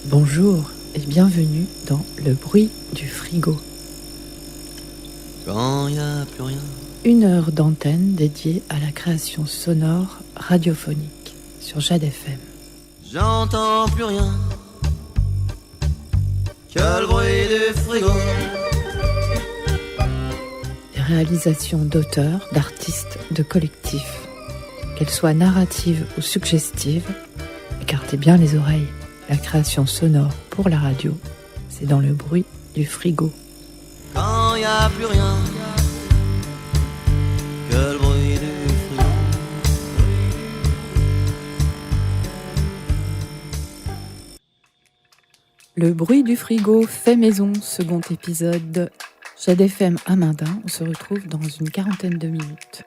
Bonjour et bienvenue dans Le bruit du frigo. Quand y a plus rien. Une heure d'antenne dédiée à la création sonore radiophonique sur Jade FM. J'entends plus rien que le bruit du frigo. Des réalisations d'auteurs, d'artistes, de collectifs. Qu'elles soient narratives ou suggestives, écartez bien les oreilles. La création sonore pour la radio, c'est dans le bruit du frigo. Quand y a plus rien que le bruit du frigo. Le bruit du frigo fait maison, second épisode. Jade FM à Mundun, on se retrouve dans une quarantaine de minutes.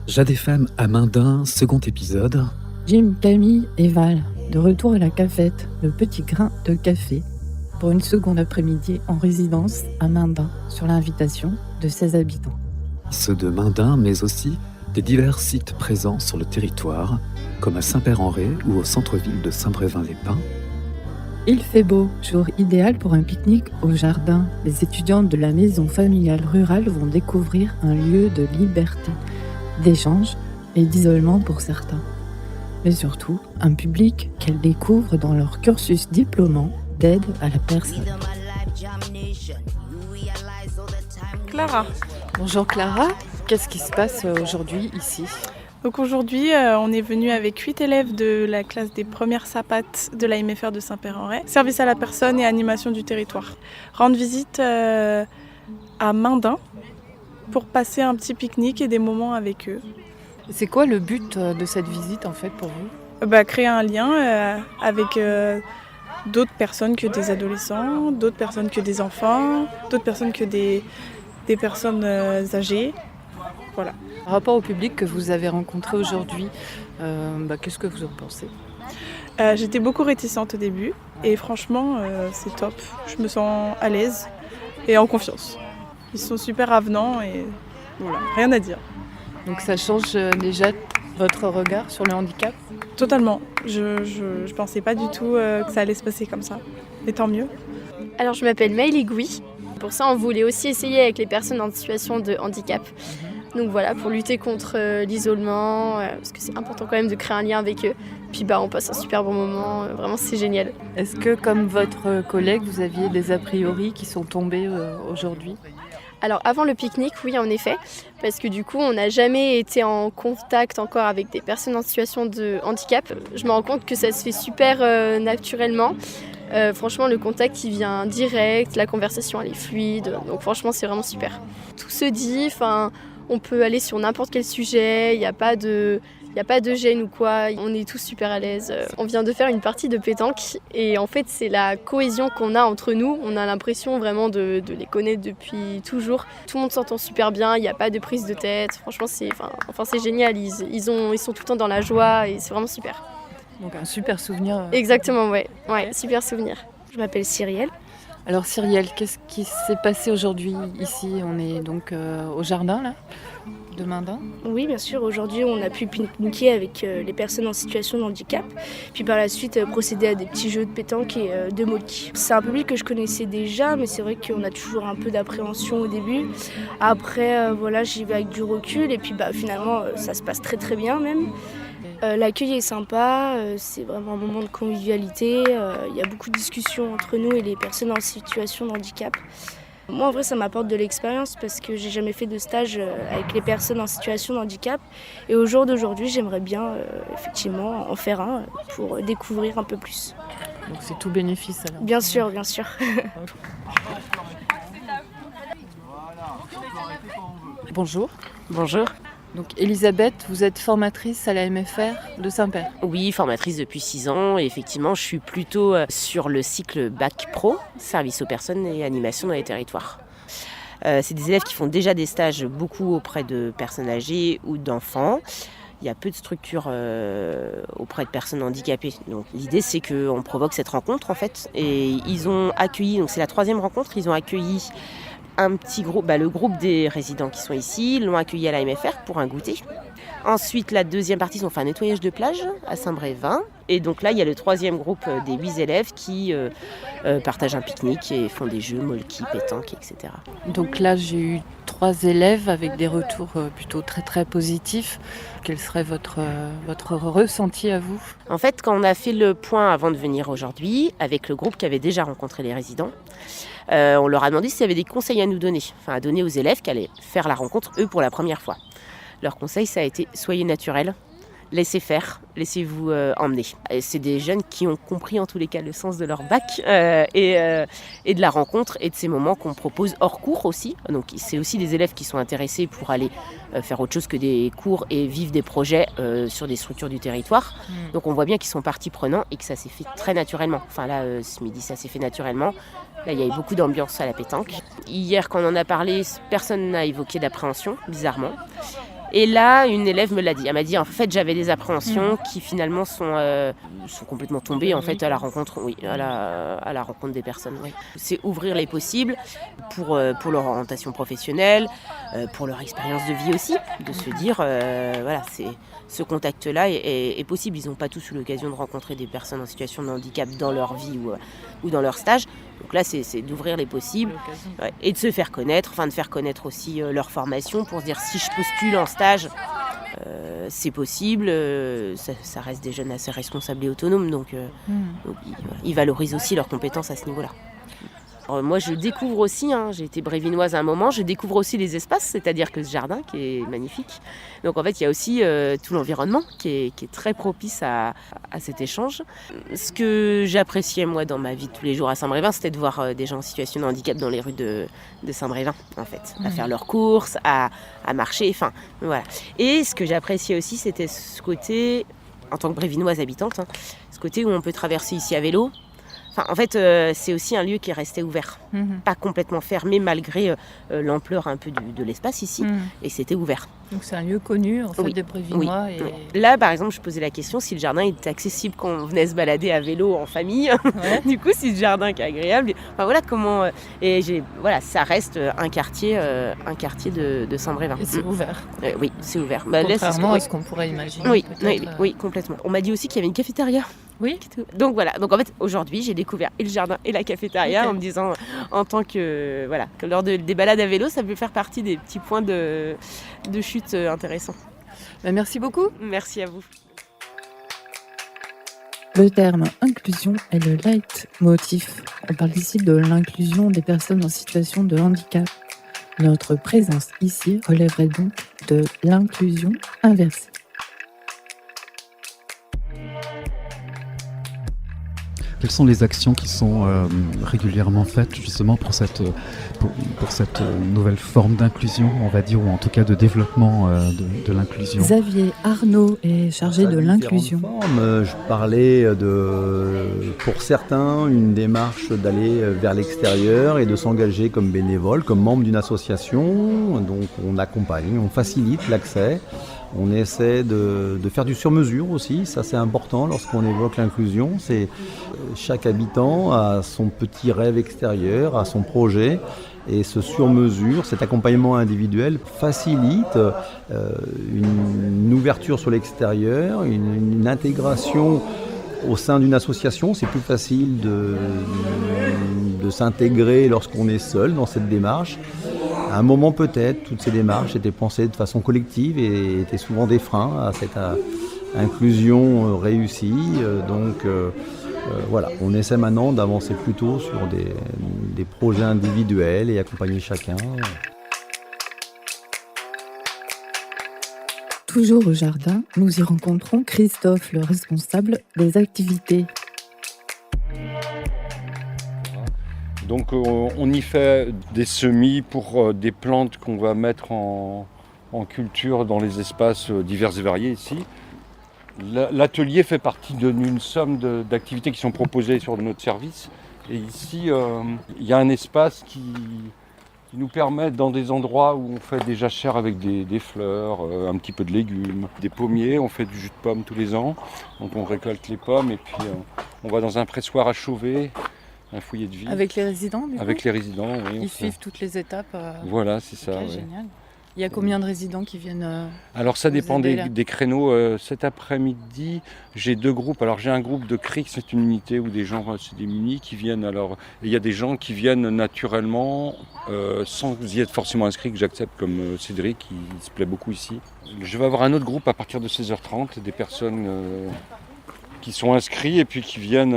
Jade FM à Mundun, second épisode. Jim, Camille et Val, de retour à la cafette, le petit grain de café, pour une seconde après-midi en résidence à Mundun, sur l'invitation de ses habitants. Ceux de Mundun, mais aussi des divers sites présents sur le territoire, comme à Saint-Père-en-Retz ou au centre-ville de Saint-Brévin-les-Pins. Il fait beau, jour idéal pour un pique-nique au jardin. Les étudiants de la maison familiale rurale vont découvrir un lieu de liberté, d'échange et d'isolement pour certains. Mais surtout, un public qu'elles découvrent dans leur cursus diplômant d'aide à la personne. Clara. Bonjour Clara, qu'est-ce qui se passe aujourd'hui ici ? Donc aujourd'hui, on est venu avec 8 élèves de la classe des premières sapates de la MFR de Saint-Père-en-Retz. Service à la personne et animation du territoire. Rendre visite à Mundun pour passer un petit pique-nique et des moments avec eux. C'est quoi le but de cette visite en fait pour vous ? Créer un lien avec d'autres personnes que des adolescents, d'autres personnes que des enfants, d'autres personnes que des personnes âgées. Voilà. Par rapport au public que vous avez rencontré aujourd'hui, qu'est-ce que vous en pensez ? J'étais beaucoup réticente au début et franchement c'est top. Je me sens à l'aise et en confiance. Ils sont super avenants et voilà, rien à dire. Donc ça change déjà votre regard sur le handicap ? Totalement. Je pensais pas du tout que ça allait se passer comme ça. Et tant mieux. Alors je m'appelle Maëlie Gouy. Pour ça on voulait aussi essayer avec les personnes en situation de handicap. Donc voilà, pour lutter contre l'isolement, parce que c'est important quand même de créer un lien avec eux. Puis on passe un super bon moment, vraiment c'est génial. Est-ce que comme votre collègue, vous aviez des a priori qui sont tombés aujourd'hui ? Alors avant le pique-nique, oui en effet, parce que du coup on n'a jamais été en contact encore avec des personnes en situation de handicap. Je me rends compte que ça se fait super naturellement. Franchement le contact il vient direct, la conversation elle est fluide, donc franchement c'est vraiment super. Tout se dit, on peut aller sur n'importe quel sujet, il n'y a pas de gêne ou quoi, on est tous super à l'aise. On vient de faire une partie de pétanque et en fait c'est la cohésion qu'on a entre nous, on a l'impression vraiment de les connaître depuis toujours. Tout le monde s'entend super bien, il n'y a pas de prise de tête, franchement c'est génial, ils sont tout le temps dans la joie et c'est vraiment super. Donc un super souvenir. Exactement, ouais, super souvenir. Je m'appelle Cyrielle. Alors Cyrielle, qu'est-ce qui s'est passé aujourd'hui ici ? On est donc au jardin là, de Mundun. Oui, bien sûr. Aujourd'hui, on a pu pique-niquer avec les personnes en situation de handicap. Puis par la suite, procéder à des petits jeux de pétanque et de molki. C'est un public que je connaissais déjà, mais c'est vrai qu'on a toujours un peu d'appréhension au début. Après, j'y vais avec du recul et puis finalement, ça se passe très très bien même. L'accueil est sympa, c'est vraiment un moment de convivialité. Il y a beaucoup de discussions entre nous et les personnes en situation de handicap. Moi, en vrai, ça m'apporte de l'expérience parce que j'ai jamais fait de stage avec les personnes en situation de handicap. Et au jour d'aujourd'hui, j'aimerais bien effectivement en faire un pour découvrir un peu plus. Donc c'est tout bénéfice alors. Bien sûr, bien sûr. Bonjour. Bonjour. Donc Elisabeth, vous êtes formatrice à la MFR de Saint-Père. Oui, formatrice depuis 6 ans et effectivement je suis plutôt sur le cycle Bac Pro, service aux personnes et animation dans les territoires. C'est des élèves qui font déjà des stages beaucoup auprès de personnes âgées ou d'enfants. Il y a peu de structures auprès de personnes handicapées. Donc l'idée c'est qu'on provoque cette rencontre en fait. Et ils ont accueilli, donc c'est la 3e rencontre, ils ont accueilli un petit groupe, le groupe des résidents qui sont ici l'ont accueilli à la MFR pour un goûter. Ensuite, la deuxième partie, ils ont fait un nettoyage de plage à Saint-Brévin. Et donc là, il y a le troisième groupe des 8 élèves qui partagent un pique-nique et font des jeux, molki, pétanque, etc. Donc là, j'ai eu 3 élèves avec des retours plutôt très très positifs. Quel serait votre ressenti à vous ? En fait, quand on a fait le point avant de venir aujourd'hui, avec le groupe qui avait déjà rencontré les résidents, on leur a demandé s'il y avait des conseils à nous donner, à donner aux élèves qui allaient faire la rencontre, eux, pour la première fois. Leur conseil, ça a été « soyez naturels ». Laissez faire, laissez-vous emmener. Et c'est des jeunes qui ont compris en tous les cas le sens de leur bac et de la rencontre et de ces moments qu'on propose hors cours aussi. Donc c'est aussi des élèves qui sont intéressés pour aller faire autre chose que des cours et vivre des projets sur des structures du territoire. Donc on voit bien qu'ils sont partie prenante et que ça s'est fait très naturellement. Enfin là, ce midi, ça s'est fait naturellement. Là, il y a eu beaucoup d'ambiance à la pétanque. Hier, quand on en a parlé, personne n'a évoqué d'appréhension, bizarrement. Et là, une élève me l'a dit. Elle m'a dit, en fait, j'avais des appréhensions qui finalement sont complètement tombées en fait à la rencontre, à la rencontre des personnes. Oui. C'est ouvrir les possibles pour leur orientation professionnelle, pour leur expérience de vie aussi, de se dire, ce contact-là est possible. Ils n'ont pas tous eu l'occasion de rencontrer des personnes en situation de handicap dans leur vie ou dans leur stage. Donc là, c'est d'ouvrir les possibles et de se faire connaître, de faire connaître aussi leur formation pour se dire si je postule en stage, c'est possible. Ça reste des jeunes assez responsables et autonomes, donc ils valorisent aussi leurs compétences à ce niveau-là. Alors, moi, je découvre aussi, j'ai été brévinoise à un moment, je découvre aussi les espaces, c'est-à-dire que ce jardin qui est magnifique. Donc en fait, il y a aussi tout l'environnement qui est très propice à cet échange. Ce que j'appréciais, moi, dans ma vie de tous les jours à Saint-Brévin, c'était de voir des gens en situation de handicap dans les rues de Saint-Brévin, en fait, à faire leurs courses, à marcher, voilà. Et ce que j'appréciais aussi, c'était ce côté, en tant que brévinoise habitante, ce côté où on peut traverser ici à vélo. En fait, c'est aussi un lieu qui est resté ouvert, pas complètement fermé malgré l'ampleur un peu de l'espace ici, et c'était ouvert. Donc c'est un lieu connu en fait des Brévinois. Oui. Là, par exemple, je posais la question si le jardin était accessible quand on venait se balader à vélo en famille. Ouais. Du coup, si ce jardin qui est agréable, voilà comment. Ça reste un quartier de Saint-Brévin. Et c'est ouvert. Oui, c'est ouvert. Contrairement à ce qu'on pourrait imaginer. Oui, complètement. On m'a dit aussi qu'il y avait une cafétéria. Oui. Donc voilà. Donc en fait, aujourd'hui, j'ai découvert et le jardin et la cafétéria en me disant, en tant que lors des balades à vélo, ça peut faire partie des petits points de chute intéressants. Merci beaucoup. Merci à vous. Le terme inclusion est le leitmotiv. On parle ici de l'inclusion des personnes en situation de handicap. Notre présence ici relèverait donc de l'inclusion inversée. Quelles sont les actions qui sont régulièrement faites justement pour cette nouvelle forme d'inclusion, on va dire, ou en tout cas de développement de l'inclusion ? Xavier Arnaud est chargé de l'inclusion. Je parlais pour certains, une démarche d'aller vers l'extérieur et de s'engager comme bénévole, comme membre d'une association. Donc on accompagne, on facilite l'accès. On essaie de faire du sur-mesure aussi, ça c'est important lorsqu'on évoque l'inclusion. C'est chaque habitant a son petit rêve extérieur, a son projet, et ce sur-mesure, cet accompagnement individuel facilite une ouverture sur l'extérieur, une intégration au sein d'une association. C'est plus facile de s'intégrer lorsqu'on est seul dans cette démarche. À un moment peut-être, toutes ces démarches étaient pensées de façon collective et étaient souvent des freins à cette inclusion réussie. Voilà, on essaie maintenant d'avancer plutôt sur des projets individuels et accompagner chacun. Toujours au jardin, nous y rencontrons Christophe, le responsable des activités. Donc on y fait des semis pour des plantes qu'on va mettre en culture dans les espaces divers et variés ici. L'atelier fait partie d'une somme d'activités qui sont proposées sur notre service. Et ici, il y a un espace qui nous permet, dans des endroits où on fait des jachères avec des fleurs, un petit peu de légumes, des pommiers, on fait du jus de pomme tous les ans. Donc on récolte les pommes et puis on va dans un pressoir à chauffer un foyer de vie. Avec les résidents, du coup Avec les résidents, oui. Ils suivent toutes les étapes. Voilà, c'est ça. Ok, Ouais. génial. Il y a combien de résidents qui viennent Alors ça vous dépend aider, là des créneaux. Cet après-midi, j'ai 2 groupes. Alors j'ai un groupe de CRIC, c'est une unité où des gens, c'est des munis qui viennent. Alors il y a des gens qui viennent naturellement, sans y être forcément inscrits, que j'accepte, comme Cédric, qui se plaît beaucoup ici. Je vais avoir un autre groupe à partir de 16h30, des personnes qui sont inscrits et puis qui viennent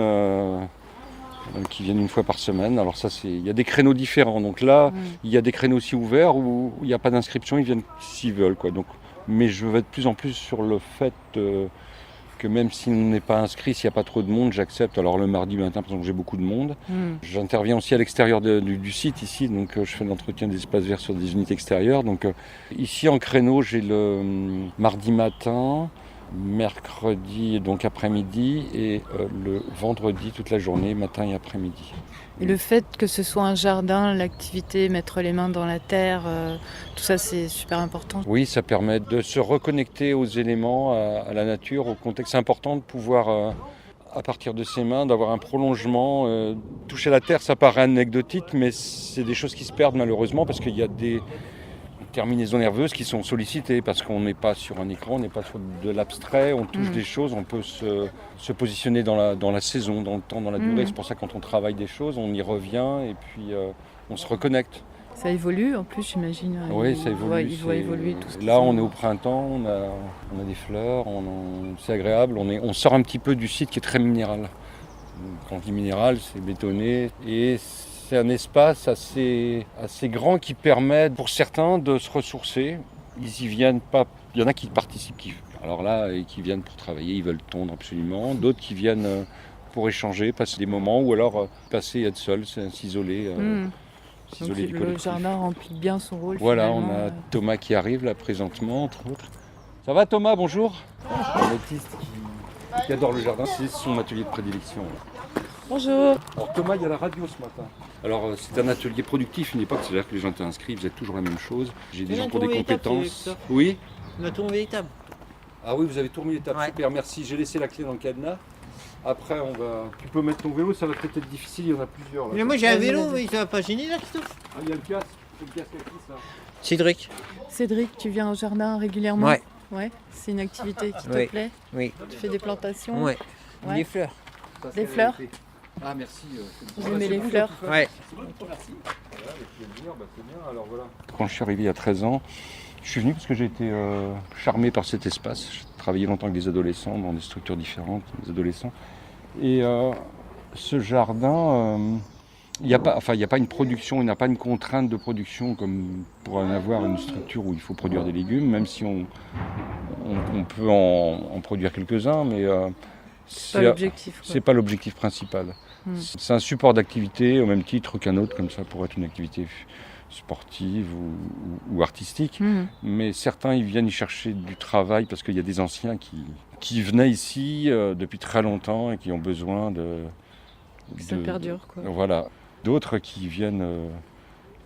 une fois par semaine. Alors ça, il y a des créneaux différents. Donc là, il y a des créneaux aussi ouverts où il n'y a pas d'inscription, ils viennent s'ils veulent, quoi. Donc, mais je vais de plus en plus sur le fait que même si on n'est pas inscrit, s'il n'y a pas trop de monde, j'accepte. Alors le mardi matin, par exemple, j'ai beaucoup de monde. J'interviens aussi à l'extérieur du site ici, donc je fais l'entretien des espaces verts sur des unités extérieures. Donc ici en créneau, j'ai le mardi matin, mercredi donc après-midi et le vendredi toute la journée, matin et après-midi. Et le fait que ce soit un jardin, l'activité, mettre les mains dans la terre, tout ça c'est super important. Oui, ça permet de se reconnecter aux éléments, à la nature, au contexte. C'est important de pouvoir, à partir de ses mains, d'avoir un prolongement. Toucher la terre, ça paraît anecdotique, mais c'est des choses qui se perdent malheureusement parce qu'il y a des terminaisons nerveuses qui sont sollicitées parce qu'on n'est pas sur un écran, on n'est pas sur de l'abstrait, on touche des choses, on peut se positionner dans la saison, dans le temps, dans la durée. C'est pour ça que quand on travaille des choses, on y revient et puis on se reconnecte. Ça évolue en plus, j'imagine. Oui, ça évolue. Il voit évoluer tout ça. Là, on est au printemps, on a des fleurs, c'est agréable. On sort un petit peu du site qui est très minéral. Quand je dis minéral, c'est bétonné et c'est un espace assez grand qui permet pour certains de se ressourcer. Ils y viennent pas. Il y en a qui participent, alors là, et qui viennent pour travailler, ils veulent tondre absolument. D'autres qui viennent pour échanger, passer des moments, ou alors passer, être seul, s'isoler. Donc le jardin remplit bien son rôle. Voilà, finalement. on a Thomas qui arrive là présentement, entre autres. Ça va Thomas, bonjour. Un autiste qui adore le jardin, c'est son atelier de prédilection. Là. Bonjour. Alors Thomas, il y a la radio ce matin. Alors c'est un atelier productif, une époque, c'est-à-dire que les gens étaient inscrits, ils faisaient toujours la même chose. J'ai des gens pour des compétences. Oui. On a tourné l'étape. Ah oui, vous avez tourné l'étape, Ouais. super, merci. J'ai laissé la clé dans le cadenas. Après, tu peux mettre ton vélo, ça va peut-être être difficile, il y en a plusieurs. Là. Mais moi j'ai un vélo, mais ça va pas gêner là, Christophe. Ah, il y a le casque. C'est le casque à qui ça? Cédric. Cédric, tu viens au jardin régulièrement? Ouais. Ouais, c'est une activité qui te Oui. plaît? Oui. Tu fais des plantations? Ouais. Ouais. Des fleurs. Ça, Des c'est fleurs. la clé. Ah merci. Vous aimez les fleurs? Ouais. Merci. C'est bien, alors voilà. Quand je suis arrivé il y a 13 ans, je suis venu parce que j'ai été charmé par cet espace. J'ai travaillé longtemps avec des adolescents dans des structures différentes, des adolescents. Et ce jardin, il n'y a pas une production, il n'y a pas une contrainte de production comme pour en avoir une structure où il faut produire des légumes, même si on peut en produire quelques-uns, mais C'est pas l'objectif. quoi. c'est pas l'objectif principal. C'est un support d'activité au même titre qu'un autre, comme ça pourrait être une activité sportive ou artistique. Mais certains, ils viennent y chercher du travail parce qu'il y a des anciens qui venaient ici depuis très longtemps et qui ont besoin de... Ça perdure, quoi. Voilà. D'autres qui viennent,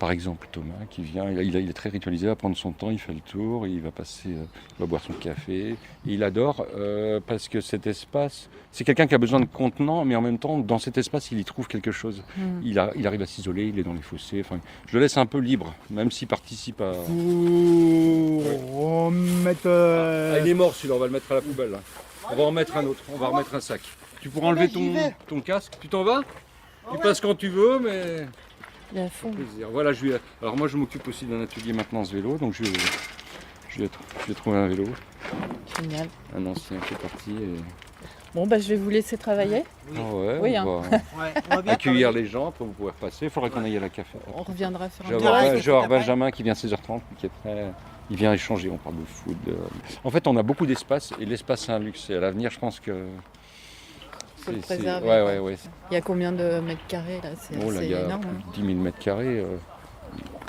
par exemple Thomas, qui vient, il est très ritualisé, il va prendre son temps, il fait le tour, il va passer, il va boire son café. Et il adore parce que cet espace, c'est quelqu'un qui a besoin de contenant, mais en même temps, dans cet espace, il y trouve quelque chose. Il arrive à s'isoler, il est dans les fossés. Enfin, je le laisse un peu libre, même s'il participe à... il est mort celui-là, on va le mettre à la poubelle. Là. On va en mettre un autre, on va remettre un sac. Tu pourras enlever ton casque. Tu t'en vas? Tu passes quand tu veux, mais... Il est à fond. Plaisir. Voilà, alors moi je m'occupe aussi d'un atelier maintenance vélo, donc je vais trouver un vélo, Génial. un ancien qui est parti. Et... Bon, bah, je vais vous laisser travailler. Ah ouais, Oui, on hein. va accueillir les gens, après vous pourrez repasser. Il faudrait qu'on aille à la café. On reviendra faire Je un vais tour. avoir Benjamin qui vient à 16h30, qui est prêt. Il vient échanger, on parle de foot. En fait, on a beaucoup d'espace et l'espace c'est un luxe. Et à l'avenir, je pense que... Faut le préserver. Ouais. Il y a combien de mètres carrés là? C'est Oh là, il y a énorme. plus de 10 000 mètres carrés.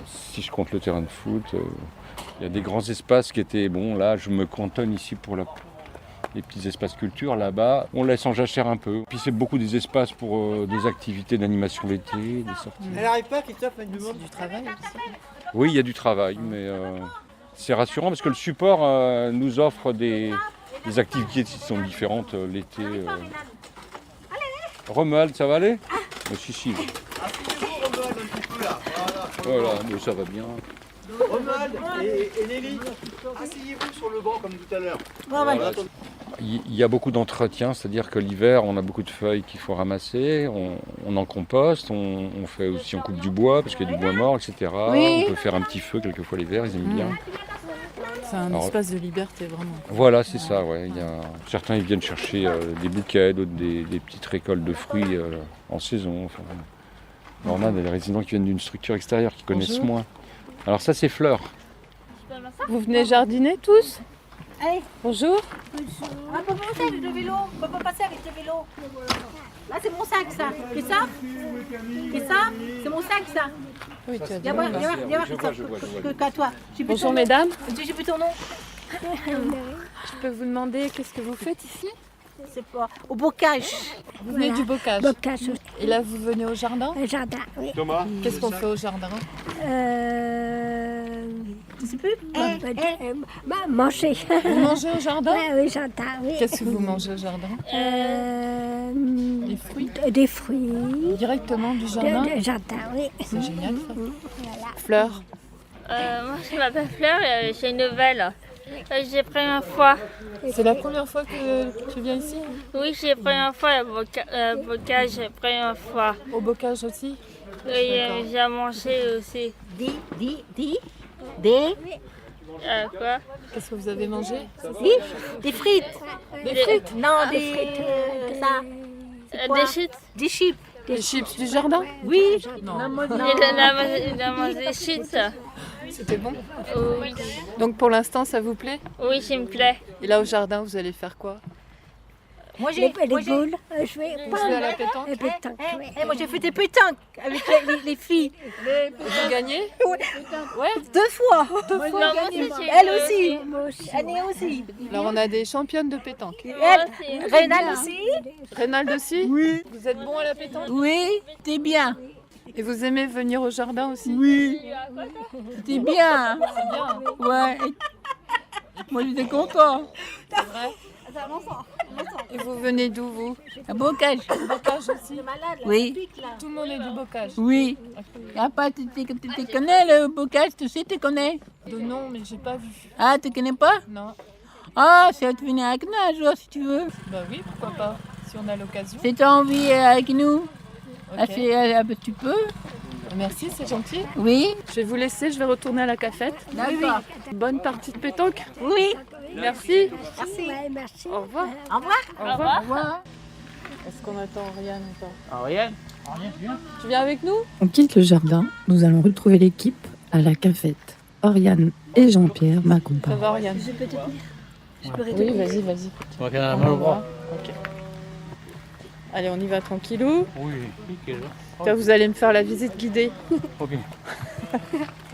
Si je compte le terrain de foot, il y a des grands espaces qui étaient... Bon, là, je me cantonne ici pour les petits espaces culture. Là-bas, on laisse en jachère un peu. Puis c'est beaucoup des espaces pour des activités d'animation l'été, des sorties. Elle arrive pas, Christophe, elle C'est du travail aussi. Oui, il y a du travail, mais c'est rassurant parce que le support nous offre des activités qui sont différentes l'été. Romuald, ça va aller? Si. Asseyez-vous, Romuald, un petit peu là. Voilà, mais ça va bien. Romuald et Nelly, asseyez-vous sur le banc comme tout à l'heure. Voilà. Il y a beaucoup d'entretien, c'est-à-dire que l'hiver, on a beaucoup de feuilles qu'il faut ramasser, on en composte, on coupe du bois, parce qu'il y a du bois mort, etc. Oui. On peut faire un petit feu quelquefois l'hiver, ils aiment bien. C'est un espace de liberté, vraiment. Voilà, c'est ça, ouais. Certains ils viennent chercher des bouquets, d'autres des petites récoltes de fruits en saison. Enfin, on a des résidents qui viennent d'une structure extérieure, qui connaissent Bonjour. moins. Alors ça, c'est Fleur. Vous venez jardiner tous? Allez. Bonjour. Ah, papa, passer avec le vélo. Papa, passer avec le vélo. Là, c'est mon sac, ça. Et ça? Et ça? C'est mon sac, ça. Oui, tu as dit. Viens voir, Je vois. qu'à toi. Bonjour mesdames. J'ai plus ton nom. Je peux vous demander qu'est-ce que vous faites ici? C'est pas. Au bocage. Vous venez du bocage. Bocage, Et là, vous venez au jardin? le jardin, oui. Thomas. Qu'est-ce qu'on fait au jardin? Tu sais plus? Manger. Vous mangez au jardin? Oui, jardin, oui. Qu'est-ce que vous mangez au jardin? Des fruits? Des fruits. Directement du jardin? De jardin, oui. C'est génial ça. Fleur. Moi, je m'appelle Fleur et j'ai une nouvelle. J'ai pris une fois. C'est la première fois que tu viens ici? Oui, j'ai pris une fois le bocage, j'ai pris une fois. Au bocage aussi? Et j'ai mangé aussi. Des. Quoi? Qu'est-ce que vous avez mangé? Des frites. Des frites? Non, des. Ça. Des chips. Des chips. Des chips du jardin? Oui. Non. Il a mangé des chips. C'était bon? Oui. Donc pour l'instant, ça vous plaît? Oui, ça me plaît. Et là au jardin, vous allez faire quoi? Moi, Les boules. Je vais Vous jouez à la pétanque? les pétanques, oui. moi, j'ai fait des pétanques avec les filles. Vous gagnez? Ouais. 2 fois. Non, moi aussi, j'ai Elle eu aussi. Moi aussi. Annie aussi. Alors on a des championnes de pétanque. Elle, aussi. Rénal aussi. Reynald aussi? Oui. Vous êtes bon à la pétanque? Oui, t'es bien. Et vous aimez venir au jardin aussi? Oui. T'es bien. C'est bien. Ouais. Moi, j'étais content. C'est vrai? Et vous venez d'où vous? Un bocage. Bocage aussi? Oui. Tout le monde est du bocage? Oui. Ah, pas, tu connais le bocage, tu sais, tu connais. De nom, mais j'ai pas vu. Ah, tu connais pas? Non. Ah, c'est tu venir avec nous un jour si tu veux. Bah oui, pourquoi pas, si on a l'occasion. Si tu as envie avec nous, Ok. tu peux. Merci, c'est gentil. Oui. Je vais vous laisser, je vais retourner à la cafette. D'accord. Bonne partie de pétanque. Oui. Merci. Merci. Ouais, merci. Au revoir. Au revoir. Au revoir. Au revoir. Est-ce qu'on attend Oriane ou pas? Ariane. Tu viens avec nous? On quitte le jardin, nous allons retrouver l'équipe à la cafette. Oriane et Jean-Pierre Ça m'accompagnent. va Oriane? Je peux te tenir. Je peux Oui, vas-y. Ok, On y va. Ok. Allez, on y va tranquillou. Oui, nickel. Là, vous allez me faire la visite guidée. Ok.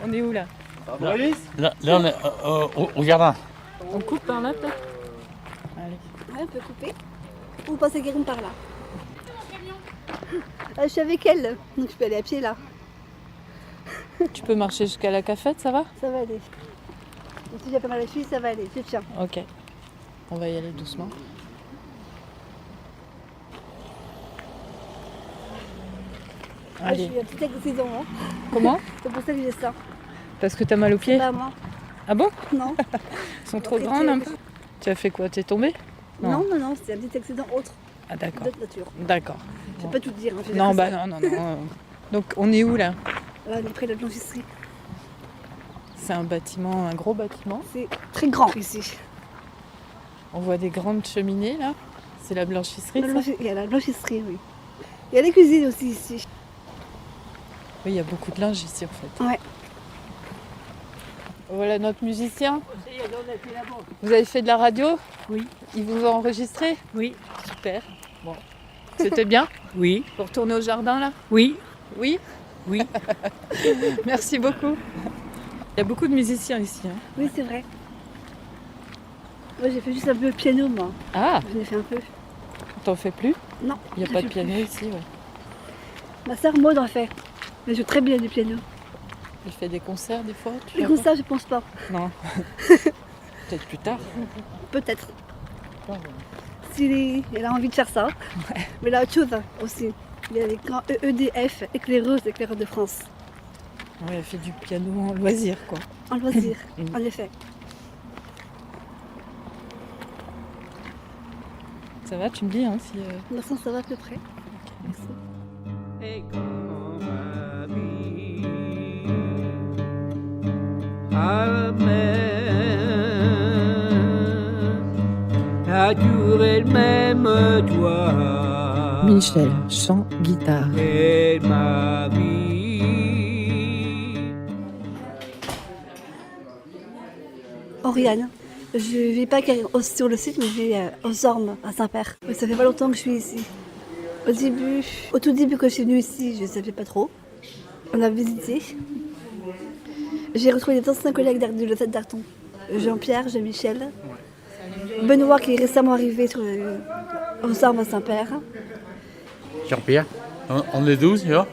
On est où là? Là, on est au jardin. On coupe par là peut-être? Allez. Ouais, on peut couper. Ou passer Guérin par là. Je suis avec elle, donc je peux aller à pied là. Tu peux marcher jusqu'à la cafette, ça va? Ça va aller. Et si j'ai pas mal à la cheville, ça va aller. Je tiens. Ok. On va y aller doucement. Ah, je Allez. suis un petit accident. Hein. Comment? C'est pour ça que j'ai ça. Parce que t'as mal aux pieds? Pas moi. Ah bon? Non. Ils sont trop grandes un peu? Tu as fait quoi? T'es tombée? Non. Non, c'est un petit accident autre, Ah d'accord. d'autre nature. D'accord. Je peux pas tout dire. Hein, je vais Non, dire bah non. Donc on est où là? ça. Là, on est près de la blanchisserie. C'est un bâtiment, un gros bâtiment. C'est très grand ici. On voit des grandes cheminées là. C'est la blanchisserie. ça Il y a la blanchisserie, oui. Il y a les cuisines aussi ici. Oui, il y a beaucoup de linge ici en fait. Ouais. Voilà notre musicien. Vous avez fait de la radio? Oui. Ils vous ont enregistré? Oui. Super. Bon. C'était bien? Oui. Pour retourner au jardin là? Oui. Oui? Oui. Merci beaucoup. Il y a beaucoup de musiciens ici. Hein. Oui, c'est vrai. Moi, j'ai fait juste un peu le piano, moi. Ah, J'en ai fait un peu. t'en fais plus? Non. Il n'y a je pas de fais piano plus. ici, ouais. Ma sœur Maud en fait. Elle joue très bien du piano. Elle fait des concerts des fois? Tu Les fais pas? concerts, je pense pas. Non. Peut-être plus tard. Peut-être. Si elle a envie de faire ça. Mais elle a autre chose aussi. Il y a les grands EEDF, éclaireuses de France. Ouais, elle fait du piano en loisir, quoi. En loisir, en effet. Ça va, tu me dis, hein, si... De toute façon, ça va à peu près. Merci. Et quand ma vie a duré le même toit. Michel, chant, guitare. Et ma vie. Oriane. Je ne vis pas sur le site, mais je vis aux Ormes, à Saint-Père. Ça fait pas longtemps que je suis ici. Au tout début, quand je suis venue ici, je ne savais pas trop. On a visité. J'ai retrouvé des anciens collègues de la fête d'Arton. Jean-Pierre, Jean-Michel. Benoît qui est récemment arrivé aux Ormes à Saint-Père. Jean-Pierre, on est 12, tu vois.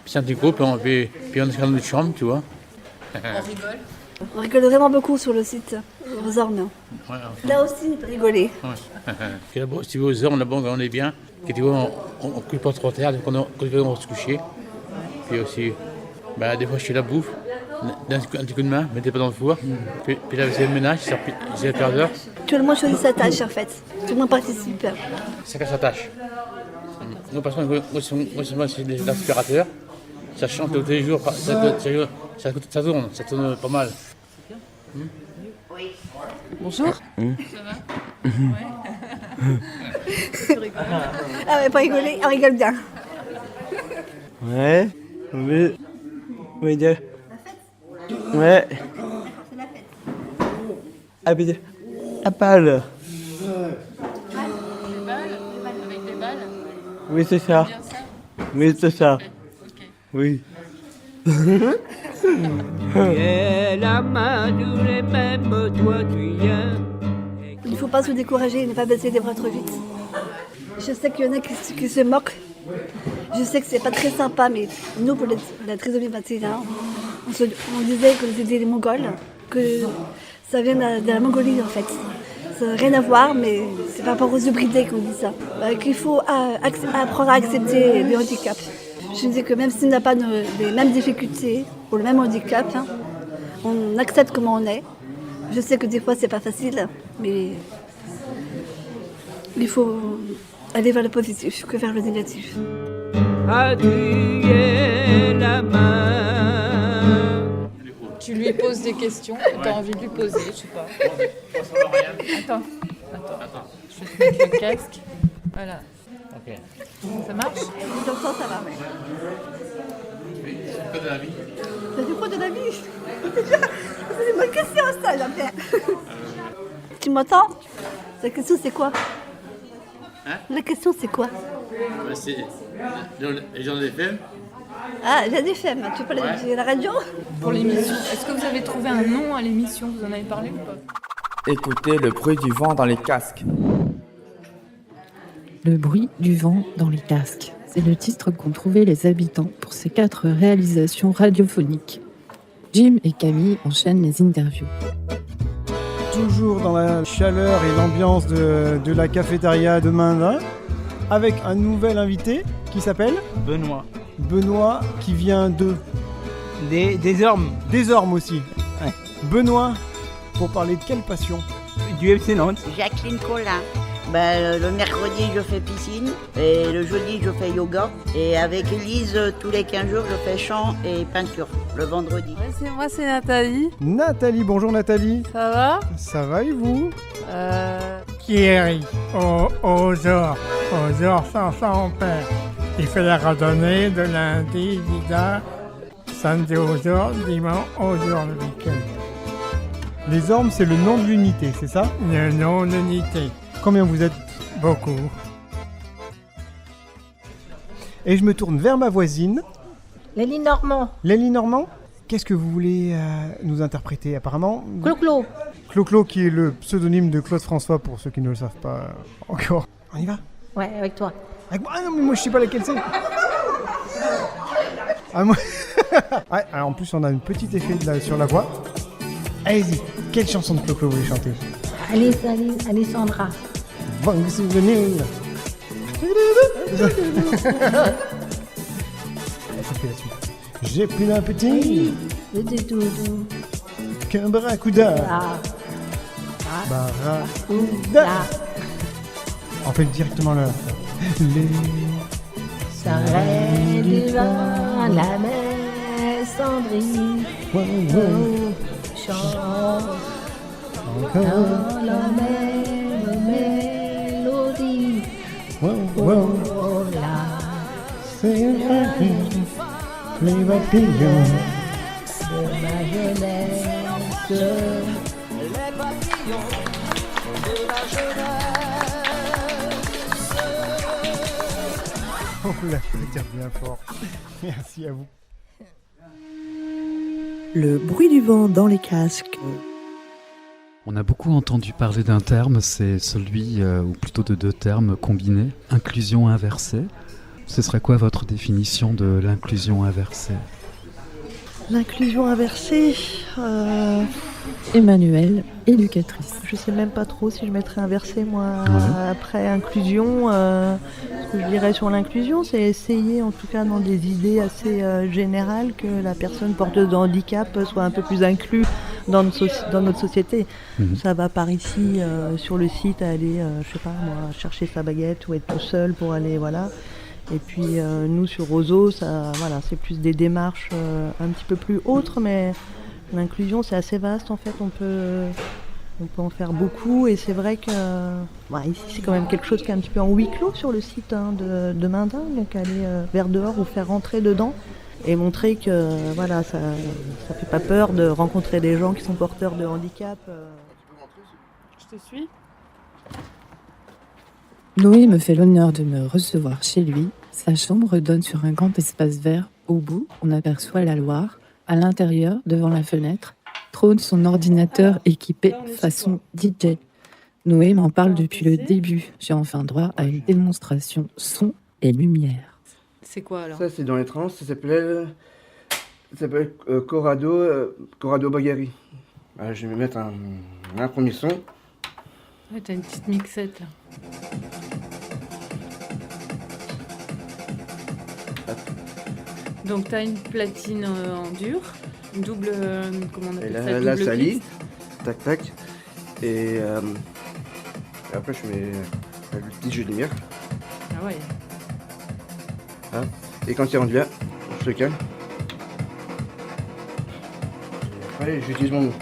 Puis c'est un petit groupe, puis on est dans notre chambre, tu vois. On rigole. On rigole vraiment beaucoup sur le site, aux Ormes. Ouais, là aussi, on peut rigoler. Ouais. Là-bas, si tu vas aux Ormes, là-bas, on est bien. Et tu vois, on ne coupe pas trop terre, donc on va se coucher. Puis aussi, des fois, je fais la bouffe, un petit coup de main, mettez pas dans le four. Puis là, c'est le ménage, c'est à 15h. Tout le monde choisit sa tâche, en fait. Tout le monde participe. Chacun sa tâche. Moi, par exemple, moi, c'est l'aspirateur. Ça chante tous les jours, ça tourne pas mal. Oui. Bonjour. Ça va? Ah ouais, pour rigoler, on rigole bien. Ouais, oui. Oui, la fête. Ouais. C'est la fête. Ah, mais à balle. Avec des balles. Oui, c'est ça. Oui, c'est ça. Okay. Oui. La main de les mêmes toi tu viens. Il ne faut pas se décourager et ne pas baisser les bras trop vite. Je sais qu'il y en a qui se moquent. Je sais que c'est pas très sympa, mais nous, pour la trisomie 21, on disait que c'était les Mongols, que ça vient de la Mongolie en fait. Ça n'a rien à voir, mais c'est par rapport aux hybridés qu'on dit ça. Qu'il faut apprendre à accepter les handicaps. Je dis que même si on n'a pas les mêmes difficultés ou le même handicap, on accepte comment on est. Je sais que des fois c'est pas facile, mais il faut aller vers le positif que vers le négatif. Appuyer la main. Tu lui poses des questions que tu as envie de lui poser, je sais pas. Attends. Je vais te mettre le casque. Voilà. Ok. Ça marche? Dans le sens, ça va, Oui, c'est quoi de la vie? Ça fait quoi de la vie? C'est une bonne question, ça, Jean-Pierre. Tu m'entends? La question, c'est quoi? Hein? La question, c'est quoi? C'est les gens des FM. Ah, j'ai des femmes. Tu peux aller à la radio? Pour l'émission. Est-ce que vous avez trouvé un nom à l'émission? Vous en avez parlé ou pas? Écoutez le bruit du vent dans les casques. Le bruit du vent dans les casques. C'est le titre qu'ont trouvé les habitants pour ces 4 réalisations radiophoniques. Jim et Camille enchaînent les interviews. Toujours dans la chaleur et l'ambiance de la cafétéria de Mainvin, avec un nouvel invité qui s'appelle Benoît. Benoît, qui vient des Ormes. Des Ormes aussi. Ouais. Benoît, pour parler de quelle passion? Du FC Nantes. Jacqueline Collin. Le mercredi, je fais piscine et le jeudi, je fais yoga. Et avec Elise, tous les 15 jours, je fais chant et peinture le vendredi. Ouais, moi, c'est Nathalie. Nathalie, bonjour Nathalie. Ça va? Ça va et vous? Thierry, aux Ors sans son père. Il fait la randonnée de lundi, dimanche, samedi aux Ors, dimanche aux Ors le week-end. Les Ormes, c'est le nom de l'unité, c'est ça? Le nom de l'unité. Combien vous êtes? Beaucoup. Et je me tourne vers ma voisine. Lélie Normand. Lélie Normand, qu'est-ce que vous voulez nous interpréter apparemment? Clo-Clo. Clo-Clo, qui est le pseudonyme de Claude François, pour ceux qui ne le savent pas encore. On y va? Ouais, avec toi. Avec moi? Ah non, mais moi je sais pas laquelle c'est. Ah, moi... ouais, alors en plus on a un petit effet sur la voix. Allez-y, quelle chanson de Clo-Clo vous voulez chanter? Alessandra. Bon souvenir. fait la suite. J'ai plus d'appétit Petit doudou. qu'un barracuda. Barracuda. On fait directement là. Les Sarelle du vin, la mer cendrille. Chante dans la même mélodie. Oh là, c'est les papillons de ma jeunesse. Les papillons de la jeunesse. Oh là, je bien fort. Merci à vous. Le bruit du vent dans les casques. On a beaucoup entendu parler d'un terme, c'est celui, ou plutôt de deux termes combinés, inclusion inversée. Ce serait quoi votre définition de l'inclusion inversée ? L'inclusion inversée, Emmanuelle, éducatrice. je sais même pas trop si je mettrais inversé moi après inclusion. Ce que je dirais sur l'inclusion, c'est essayer en tout cas dans des idées assez générales que la personne porteuse de handicap soit un peu plus inclue dans notre société. Ça va par ici sur le site aller, je sais pas moi, chercher sa baguette ou être tout seul pour aller voilà. Et puis nous sur Roseau, ça, voilà, c'est plus des démarches un petit peu plus autres, mais l'inclusion c'est assez vaste en fait, on peut en faire beaucoup et c'est vrai que ici c'est quand même quelque chose qui est un petit peu en huis clos sur le site de Mindin, donc aller vers dehors ou faire rentrer dedans et montrer que voilà, ça fait pas peur de rencontrer des gens qui sont porteurs de handicap. Je te suis. Noé me fait l'honneur de me recevoir chez lui. Sa chambre donne sur un grand espace vert. Au bout, on aperçoit la Loire. À l'intérieur, devant la fenêtre, trône son ordinateur équipé façon DJ. Noé m'en parle depuis le début. J'ai enfin droit à une démonstration son et lumière. C'est quoi alors ? Ça, c'est dans les trans, ça s'appelle Corrado Bagari. Je vais mettre un premier son. Ouais, t'as une petite mixette là. Donc t'as une platine en dur, une double, comment on appelle ça, là, double ça lit, piste. tac tac, et après je mets le petit jeu de lumière. Ah ouais. Hein. Et quand il rendu là, je le calme. Allez, j'utilise mon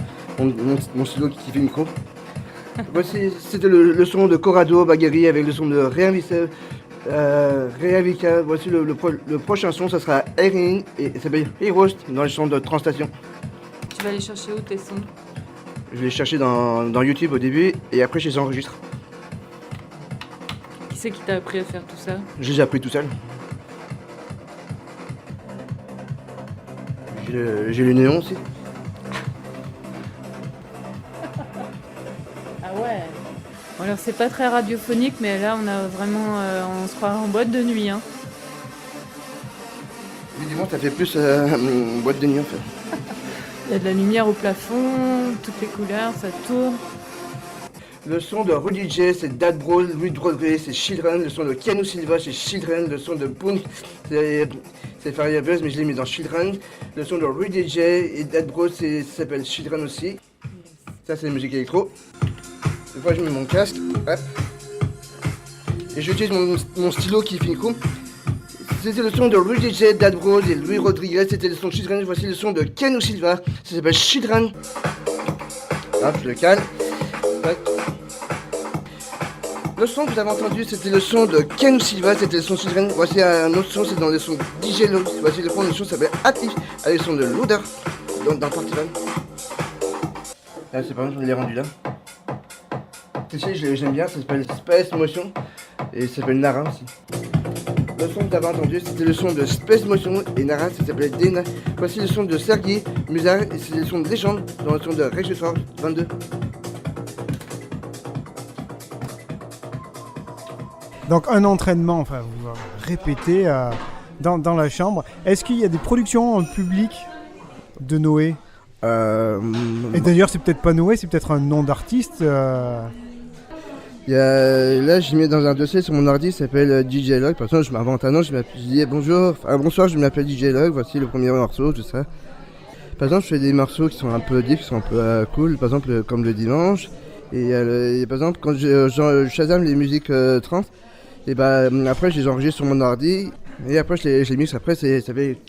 stylo qui fait micro. Voici, c'était le son de Corrado Bagari avec le son de Reavica. Voici le prochain son, ça sera Erin et ça s'appelle Heroes dans le son de Transstation. Tu vas aller chercher où tes sons ? Je vais les chercher dans YouTube au début et après je les enregistre. Qui c'est qui t'a appris à faire tout ça ? Je les ai appris tout seul. J'ai le néon aussi. Ah ouais. Bon, alors c'est pas très radiophonique, mais là on a vraiment, on se croirait en boîte de nuit. Hein. Évidemment, ça fait plus boîte de nuit en fait. Il y a de la lumière au plafond, toutes les couleurs, ça tourne. Le son de Rudy J, c'est Dad Bro, Louis Rodriguez, c'est Children. Le son de Keanu Silva, c'est Children. Le son de Punk, c'est Faria Buzz, mais je l'ai mis dans Children. Le son de Rudy J et Dad Bro, ça s'appelle Children aussi. Ça, c'est la musique électro. Des fois, je mets mon casque, hop. Et j'utilise mon stylo qui fait micro. C'était le son de Rudy J, Dad Bro et Louis Rodriguez. C'était le son de Children. Voici le son de Keanu Silva. Ça s'appelle Children. Hop, je le cale. Hop. Le son que vous avez entendu, c'était le son de Keanu Silva, c'était le son Children. Voici un autre son, c'est dans le son DJ Low. Voici le premier son, ça s'appelle Active, avec le son de Loader, dans Partivan. Là, c'est pas mal, je l'ai rendu là. Celle-ci, j'aime bien, ça s'appelle Space Motion, et ça s'appelle Nara aussi. Le son que vous avez entendu, c'était le son de Space Motion, et Nara, ça s'appelait Dena. Voici le son de Sergei Musar, et c'est le son de Légende, dans le son de Régisseur 22. Donc un entraînement, enfin vous répétez dans la chambre. Est-ce qu'il y a des productions en public de Noé Et d'ailleurs c'est peut-être pas Noé, c'est peut-être un nom d'artiste. Là, je mets dans un dossier sur mon ordi, ça s'appelle DJ Log. Par exemple, je m'invente un nom, je dis bonsoir, je m'appelle DJ Log, voici le premier morceau, tout ça. Par exemple, je fais des morceaux qui sont un peu deep, qui sont un peu cool, par exemple, comme le dimanche. Et par exemple, quand je shazam les musiques trance, et après, je les enregistre sur mon ordi, et après, je les mixe, après, ça fait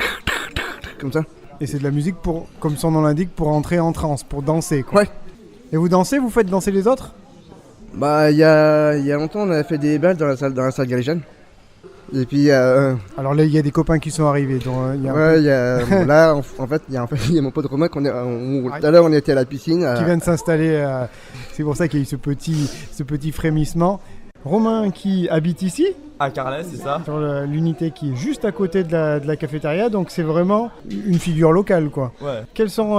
comme ça. Et c'est de la musique pour, comme son nom l'indique, pour entrer en transe, pour danser, quoi. Ouais. Et vous dansez, vous faites danser les autres ? Il y a longtemps, on a fait des balles dans la salle Gallienne. Et puis. Alors là, il y a des copains qui sont arrivés. Là, en fait, il y a mon pote Romain, tout à l'heure, on était à la piscine. Qui vient de s'installer. C'est pour ça qu'il y a eu ce petit frémissement. Romain qui habite ici. À Carlet, c'est ça. Sur l'unité qui est juste à côté de la cafétéria, donc c'est vraiment une figure locale, quoi. Ouais. Quelles sont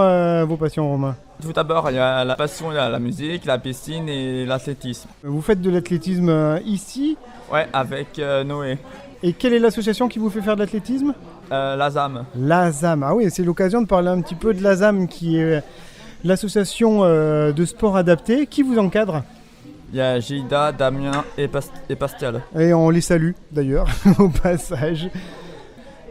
vos passions, Romain ? Tout d'abord, il y a la passion, il y a la musique, la piscine et l'athlétisme. Vous faites de l'athlétisme ici ? Ouais, avec Noé. Et quelle est l'association qui vous fait faire de l'athlétisme ? L'ASAM. L'ASAM, ah oui, c'est l'occasion de parler un petit peu de l'ASAM, qui est l'association de sport adapté. Qui vous encadre ? Il y a Gilda, Damien et Pascal. Et on les salue d'ailleurs au passage.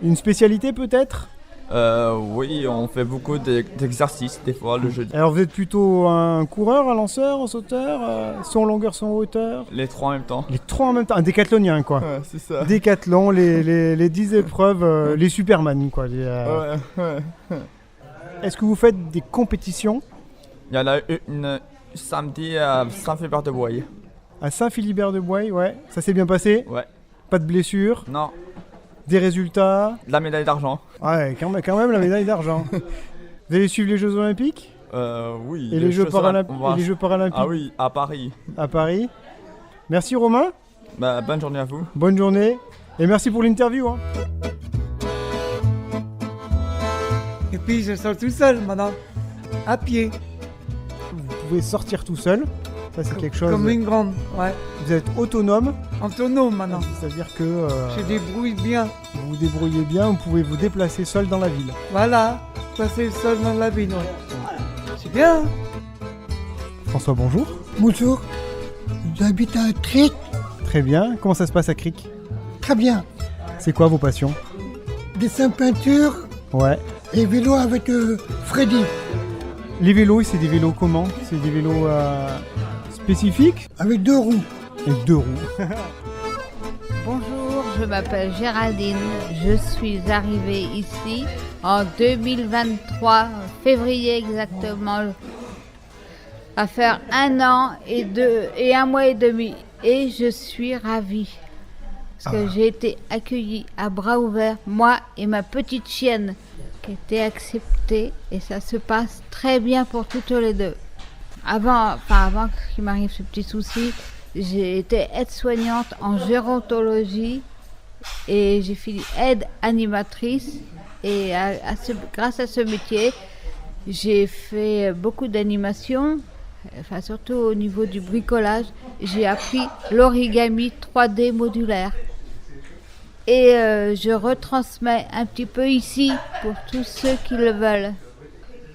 Une spécialité peut-être ? Oui, on fait beaucoup d'exercices des fois le jeudi. Alors vous êtes plutôt un coureur, un lanceur, un sauteur, saut en longueur, saut en hauteur ? Les trois en même temps. Les trois en même temps, un décathlonien quoi. Ouais, c'est ça. Décathlon, les 10 épreuves, les Superman quoi. Ouais. Est-ce que vous faites des compétitions ? Il y en a une samedi à Saint-Philibert-de-Bouaille. À Saint-Philibert-de-Bouaille, ouais. Ça s'est bien passé ? Ouais. Pas de blessures ? Non. Des résultats ? La médaille d'argent. Ouais, quand même la médaille d'argent. Vous allez suivre les Jeux Olympiques ? Oui. Et les Jeux Paralympiques ? Ah oui, à Paris. À Paris. Merci Romain. Bonne journée à vous. Bonne journée. Et merci pour l'interview. Hein. Et puis je sors tout seul maintenant, à pied. Vous pouvez sortir tout seul. Ça c'est quelque chose. Comme une grande, ouais. Vous êtes autonome. Autonome maintenant. C'est-à-dire que. Je débrouille bien. Vous vous débrouillez bien, vous pouvez vous déplacer seul dans la ville. Voilà, passer seul dans la ville, ouais. C'est bien. François, bonjour. Bonjour. J'habite à Cric. Très bien. Comment ça se passe à Cric ? Très bien. C'est quoi vos passions ? Dessin, peinture. Ouais. Et vélo avec Freddy. Les vélos, c'est des vélos comment ? C'est des vélos spécifiques ? Avec 2 roues. Avec 2 roues. Bonjour, je m'appelle Géraldine. Je suis arrivée ici en 2023, février exactement, à faire 1 an et 1 mois et demi. Et je suis ravie. Parce que j'ai été accueillie à bras ouverts, moi et ma petite chienne, qui a été acceptée. Et ça se passe très bien pour toutes les deux. Avant qu'il m'arrive ce petit souci, j'ai été aide-soignante en gérontologie et j'ai fini aide-animatrice. Et grâce à ce métier, j'ai fait beaucoup d'animations, surtout au niveau du bricolage. J'ai appris l'origami 3D modulaire. Et je retransmets un petit peu ici pour tous ceux qui le veulent.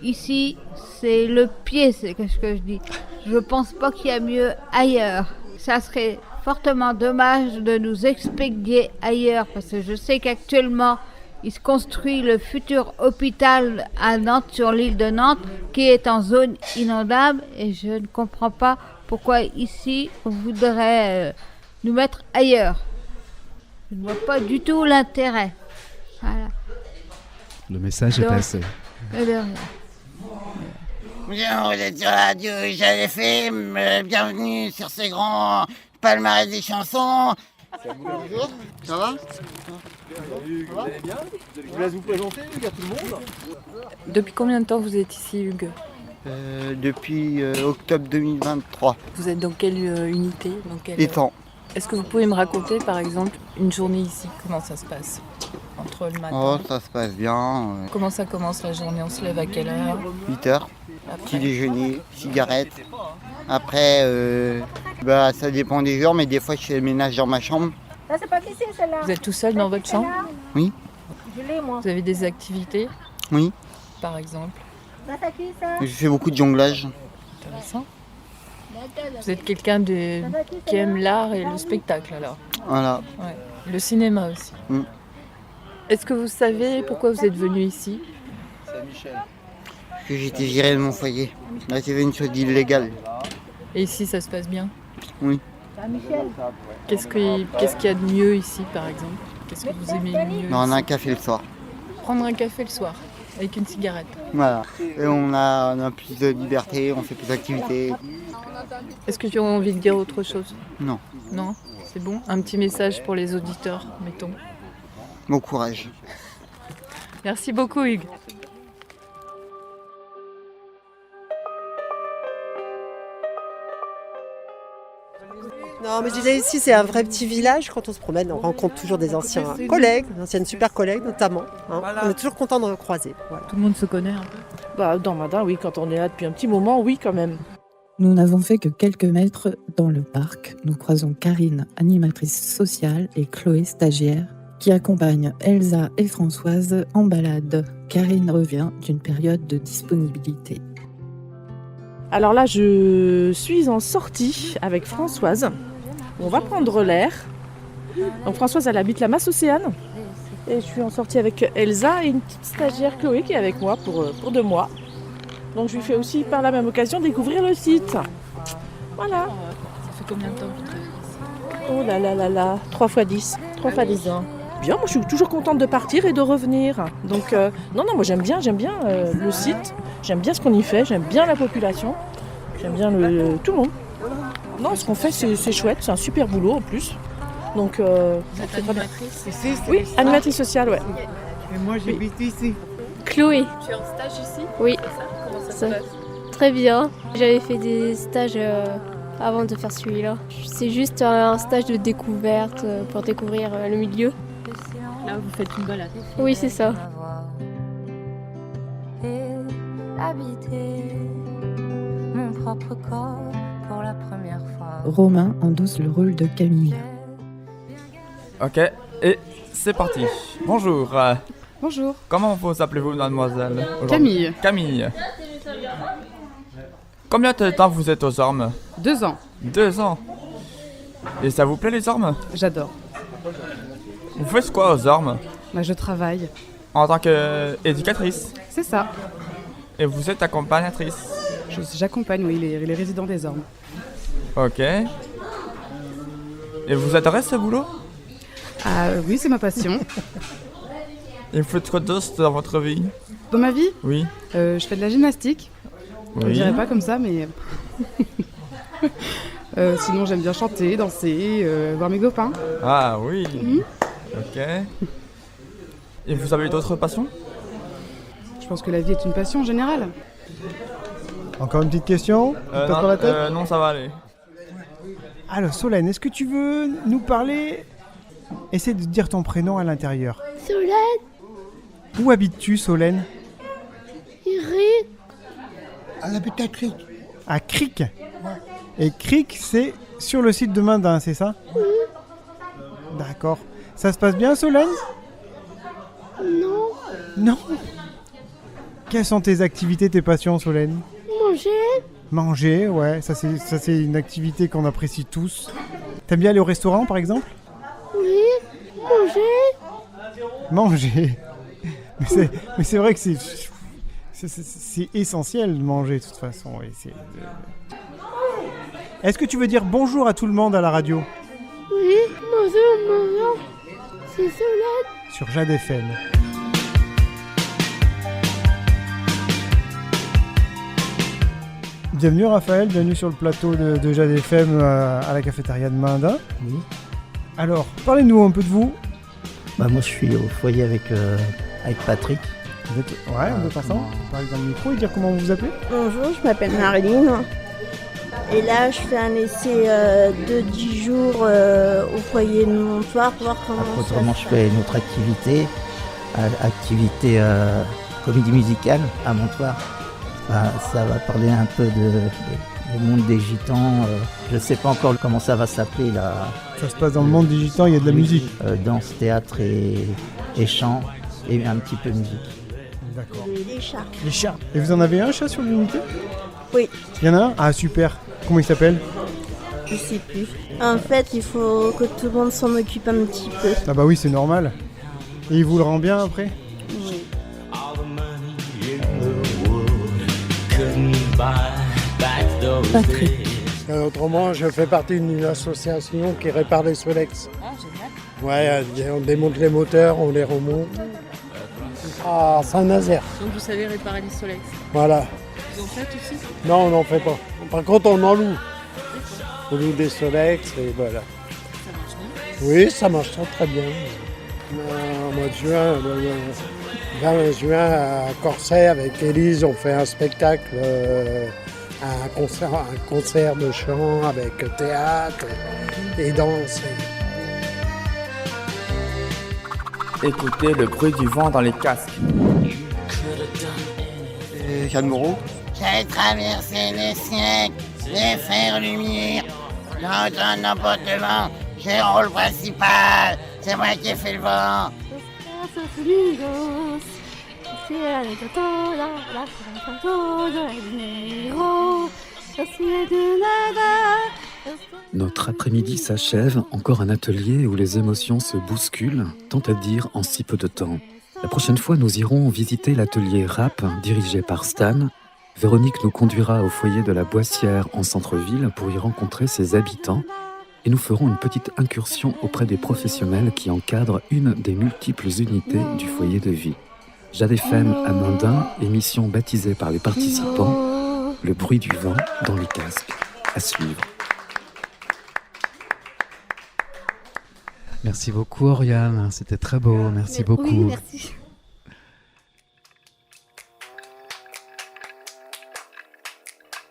Ici, c'est le pied, c'est ce que je dis. Je ne pense pas qu'il y a mieux ailleurs. Ça serait fortement dommage de nous expédier ailleurs, parce que je sais qu'actuellement, il se construit le futur hôpital à Nantes, sur l'île de Nantes, qui est en zone inondable, et je ne comprends pas pourquoi ici, on voudrait nous mettre ailleurs. Je ne vois pas du tout l'intérêt. Voilà. Le message est passé. Bien, vous êtes sur la radio Jeanne FM, bienvenue sur ce grand palmarès des chansons. Bonjour, ça va? Salut, vous allez bien? Je vous laisse vous présenter, Hugues, à tout le monde. Depuis combien de temps vous êtes ici, Hugues? Depuis octobre 2023. Vous êtes dans quelle unité? Étang. Est-ce que vous pouvez me raconter, par exemple, une journée ici? Comment ça se passe entre le matin? Oh, ça se passe bien. Comment ça commence la journée? On se lève à quelle heure? 8h. Petit déjeuner, cigarette. Après, ça dépend des jours, mais des fois je fais le ménage dans ma chambre. Ça, c'est pas glissé, celle-là. Vous êtes tout seul dans votre chambre? Oui. Je l'ai, moi. Vous avez des activités? Oui. Par exemple? Ça, ça qui, ça? Je fais beaucoup de jonglage. Intéressant. Vous êtes quelqu'un qui aime l'art et le spectacle alors. Voilà. Ouais. Le cinéma aussi. Mm. Est-ce que vous savez pourquoi vous êtes venu ici? Parce que j'étais viré de mon foyer. Là, c'est une chose illégale. Et ici, ça se passe bien? Oui. Qu'est-ce qu'il y a de mieux ici, par exemple? Qu'est-ce que vous aimez mieux? Mais on a ici un café le soir. Prendre un café le soir, avec une cigarette. Voilà. Et on a plus de liberté, on fait plus d'activités. Est-ce que tu as envie de dire autre chose? Non. Non? C'est bon? Un petit message pour les auditeurs, mettons. Bon courage. Merci beaucoup, Hugues. Non, mais je disais ici, c'est un vrai petit village. Quand on se promène, on rencontre toujours des anciens collègues, d'anciennes super collègues notamment. Hein. On est toujours content de recroiser. Voilà. Tout le monde se connaît un peu. Dans Mandin, oui, quand on est là depuis un petit moment, oui, quand même. Nous n'avons fait que quelques mètres dans le parc. Nous croisons Karine, animatrice sociale, et Chloé, stagiaire, qui accompagne Elsa et Françoise en balade. Karine revient d'une période de disponibilité. Alors là, je suis en sortie avec Françoise. On va prendre l'air. Donc Françoise, elle habite la Masse-Océane. Et je suis en sortie avec Elsa et une petite stagiaire Chloé qui est avec moi pour 2 mois. Donc je lui fais aussi par la même occasion découvrir le site. Voilà. Ça fait combien de temps que vous travaillez ici? Oh là là là là, 3 x 10. 3 x 10 ans. Bien, moi je suis toujours contente de partir et de revenir. Donc non, moi j'aime bien le site. J'aime bien ce qu'on y fait, j'aime bien la population. J'aime bien tout le monde. Non, ce qu'on fait c'est chouette, c'est un super boulot en plus. Donc Vous êtes animatrice? oui, animatrice sociale, ouais. Et moi j'habite ici. Chloé. Tu es en stage ici? Oui. Comment ça se passe? Très bien. J'avais fait des stages avant de faire celui-là. C'est juste un stage de découverte pour découvrir le milieu. Là, vous faites une balade. Oui, c'est ça. Habiter mon propre corps pour la première fois. Romain endosse le rôle de Camille. Ok, et c'est parti. Bonjour. Bonjour. Comment vous appelez-vous, mademoiselle? Camille. Camille. Combien de temps vous êtes aux ormes? 2 ans. 2 ans. Et ça vous plaît les ormes? J'adore. Vous faites quoi aux ormes? Je travaille. En tant qu'éducatrice? C'est ça. Et vous êtes accompagnatrice? J'accompagne, oui, les résidents des ormes. Ok. Et vous adorez ce boulot? Oui, c'est ma passion. Et vous faites quoi d'autre dans votre vie? Dans ma vie? Oui. Je fais de la gymnastique. Oui. Je ne dirais pas comme ça, mais... sinon, j'aime bien chanter, danser, voir mes copains. Ah oui. Ok. Et vous avez d'autres passions? Je pense que la vie est une passion en général. Encore une petite question? Non, ça va aller. Alors Solène, est-ce que tu veux nous parler? Essaie de dire ton prénom à l'intérieur. Solène. Où habites-tu, Solène? Eric. Elle habite à Cric. À Cric. Et Cric, c'est sur le site de Mandin, c'est ça? Oui. D'accord. Ça se passe bien, Solène? Non. Non. Quelles sont tes activités, tes passions, Solène? Manger. Manger, ouais, ça c'est une activité qu'on apprécie tous. T'aimes bien aller au restaurant, par exemple? Oui. Manger. Manger. Mais c'est vrai que c'est essentiel de manger, de toute façon. Est-ce que tu veux dire bonjour à tout le monde à la radio? Oui. Bonjour. C'est Solène. Sur Jade FM. Bienvenue Raphaël, bienvenue sur le plateau de Jade FM à la cafétéria de Mandin. Oui. Alors, parlez-nous un peu de vous. Moi je suis au foyer avec Patrick. Vous êtes... Ouais, on peut faire ça. Parler dans le micro et dire comment vous vous appelez. Bonjour, je m'appelle Marilyn. Et là, je fais un essai de 10 jours au foyer de Montoire pour voir comment Autrement, je fais une autre activité, comédie musicale à Montoire. Ça va parler un peu du monde des gitans. Je ne sais pas encore comment ça va s'appeler là. Ça se passe dans le monde des gitans, il y a de la musique. Danse, théâtre et chant et un petit peu de musique. D'accord. Les chats. Les chats. Et vous en avez un chat sur l'unité? Oui. Il y en a un? Ah super. Comment il s'appelle? Je sais plus. En fait, il faut que tout le monde s'en occupe un petit peu. Ah bah oui, c'est normal. Et il vous le rend bien après? Oui. Patrick. Autrement, je fais partie d'une association qui répare les Solex. Ah, génial. Ouais, on démonte les moteurs, on les remonte. À Saint-Nazaire. Donc vous savez réparer les Solex. Voilà. Vous en faites aussi? Non, on n'en fait pas. Par contre, on en loue. On loue des Solex et voilà. Ça marche bien? Oui, ça marche très bien. Au mois de juin, le 20 juin à Corsay avec Élise, on fait un spectacle, un concert de chant avec théâtre et danse. Écoutez le bruit du vent dans les casques. Et Yann Moreau. J'ai traversé les siècles, les fers lumière. Dans n'importe vent, j'ai le rôle principal. C'est moi qui ai fait le vent. Notre après-midi s'achève, encore un atelier où les émotions se bousculent, tant à dire en si peu de temps. La prochaine fois, nous irons visiter l'atelier rap dirigé par Stan. Véronique nous conduira au foyer de la Boissière en centre-ville pour y rencontrer ses habitants et nous ferons une petite incursion auprès des professionnels qui encadrent une des multiples unités du foyer de vie. Jade FM à Mandin, émission baptisée par les participants, le bruit du vent dans les casques. À suivre. Merci beaucoup Oriane, c'était très beau, merci beaucoup. Oui, merci.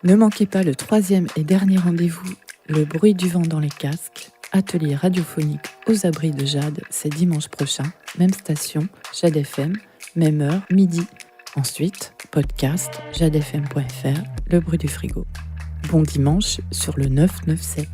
Ne manquez pas le 3e et dernier rendez-vous, le bruit du vent dans les casques, atelier radiophonique aux abris de Jade, c'est dimanche prochain, même station, Jade FM, même heure, midi. Ensuite, podcast, jadefm.fr, le bruit du frigo. Bon dimanche sur le 997.